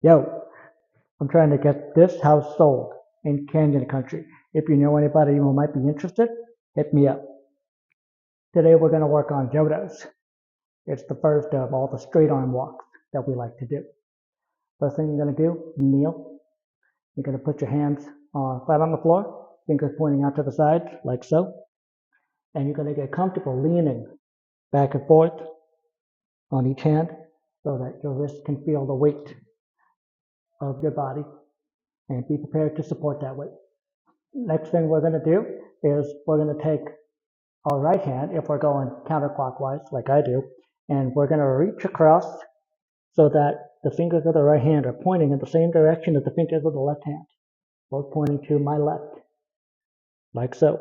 Yo, I'm trying to get this house sold in Canyon Country. If you know anybody who might be interested, hit me up. Today we're going to work on Yodas. It's the first of all the straight arm walks that we like to do. First thing you're going to do, kneel. You're going to put your hands flat on the floor, fingers pointing out to the sides, like so. And you're going to get comfortable leaning back and forth on each hand so that your wrist can feel the weight of your body and be prepared to support that weight. Next thing we're going to do is we're going to take our right hand, if we're going counterclockwise like I do, and we're going to reach across so that the fingers of the right hand are pointing in the same direction as the fingers of the left hand, both pointing to my left, like so.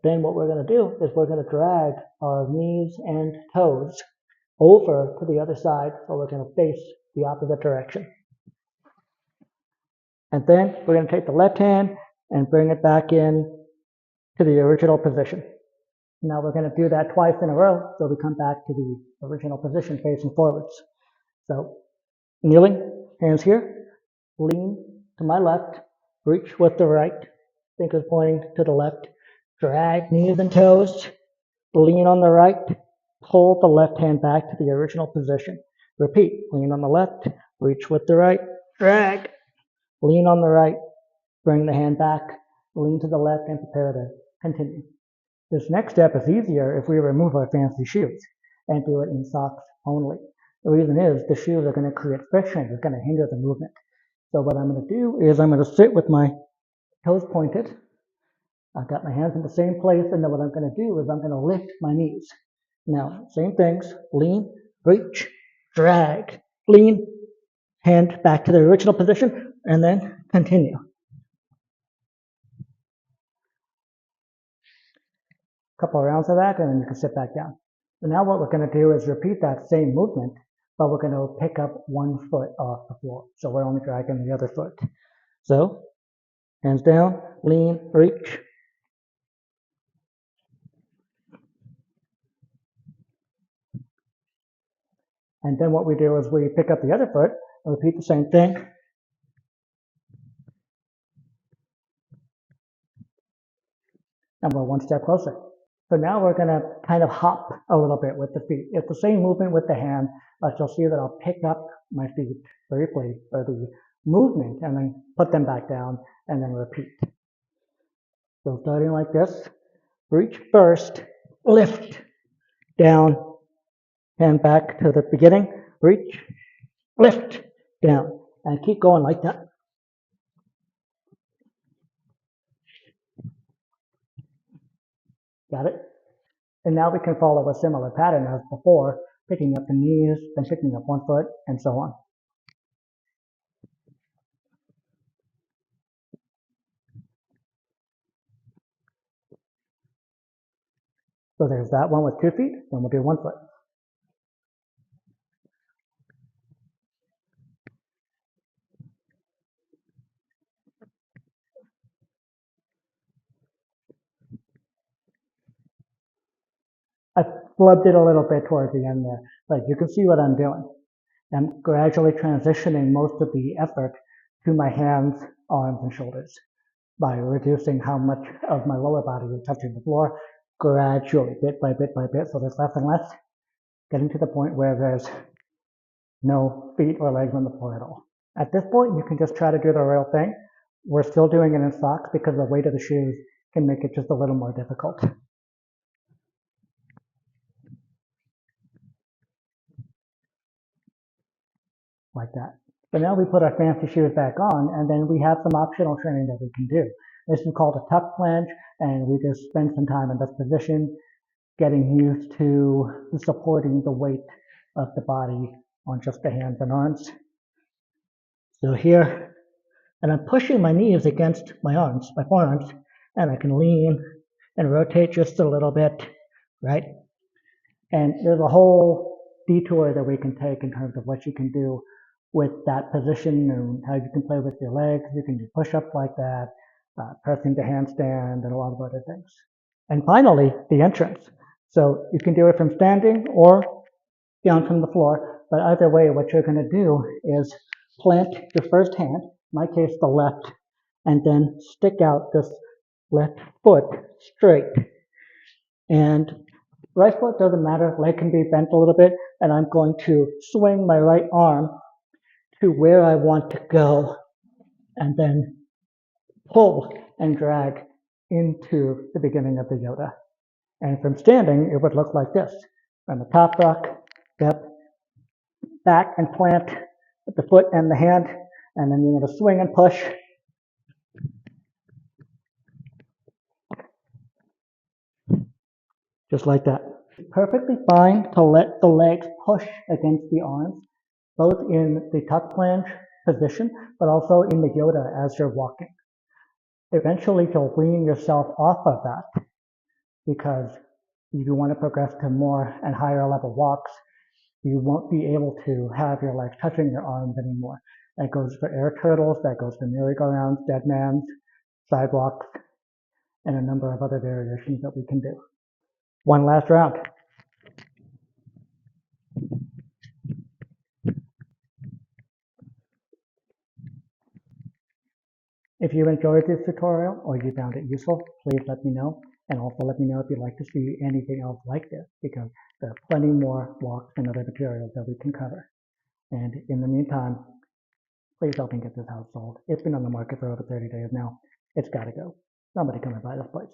Then what we're going to do is we're going to drag our knees and toes over to the other side, so we're going to face the opposite direction. And then we're going to take the left hand and bring it back in to the original position. Now we're going to do that twice in a row, so we come back to the original position facing forwards. So kneeling, hands here, lean to my left, reach with the right, fingers pointing to the left, drag knees and toes, lean on the right, pull the left hand back to the original position. Repeat, lean on the left, reach with the right, drag, lean on the right, bring the hand back, lean to the left, and prepare to continue. This next step is easier if we remove our fancy shoes and do it in socks only. The reason is the shoes are going to create friction, it's going to hinder the movement. So what I'm going to do is I'm going to sit with my toes pointed. I've got my hands in the same place, and then what I'm going to do is I'm going to lift my knees. Now, same things, lean, reach, drag, lean, hand back to the original position, and then continue. Couple of rounds of that, and then you can sit back down. So now what we're going to do is repeat that same movement, but we're going to pick up one foot off the floor. So we're only dragging the other foot. So hands down, lean, reach. And then what we do is we pick up the other foot and repeat the same thing. And we're one step closer. So now we're going to kind of hop a little bit with the feet. It's the same movement with the hand, but you'll see that I'll pick up my feet briefly for the movement and then put them back down and then repeat. So starting like this, reach first, lift, down, hand back to the beginning, reach, lift, down, and keep going like that. Got it? And now we can follow a similar pattern as before, picking up the knees, then picking up one foot, and so on. So there's that one with 2 feet, then we'll do 1 foot. I flubbed it a little bit towards the end there, but you can see what I'm doing. I'm gradually transitioning most of the effort to my hands, arms, and shoulders by reducing how much of my lower body is touching the floor gradually, bit by bit by bit, so there's less and less, getting to the point where there's no feet or legs on the floor at all. At this point, you can just try to do the real thing. We're still doing it in socks because the weight of the shoes can make it just a little more difficult. Like that. So now we put our fancy shoes back on, and then we have some optional training that we can do. This is called a tuck planche, and we just spend some time in this position, getting used to supporting the weight of the body on just the hands and arms. So here, and I'm pushing my knees against my arms, my forearms, and I can lean and rotate just a little bit, right? And there's a whole detour that we can take in terms of what you can do with that position and how you can play with your legs. You can do push-ups like that, pressing the handstand, and a lot of other things. And finally, the entrance. So you can do it from standing or down from the floor, but either way, what you're going to do is plant your first hand, in my case the left, and then stick out this left foot straight. And right foot doesn't matter, leg can be bent a little bit, and I'm going to swing my right arm to where I want to go, and then pull and drag into the beginning of the Yoda. And from standing, it would look like this. From the top rock, step back and plant with the foot and the hand, and then you're going to swing and push. Just like that. It's perfectly fine to let the legs push against the arms, both in the tuck planche position, but also in the Yoda as you're walking. Eventually, you'll wean yourself off of that, because if you want to progress to more and higher level walks, you won't be able to have your legs touching your arms anymore. That goes for air turtles, that goes for merry-go-rounds, deadmans, sidewalks, and a number of other variations that we can do. One last round. If you enjoyed this tutorial or you found it useful, please let me know. And also let me know if you'd like to see anything else like this, because there are plenty more walks and other materials that we can cover. And in the meantime, please help me get this house sold. It's been on the market for over 30 days now. It's got to go. Somebody come and buy this place.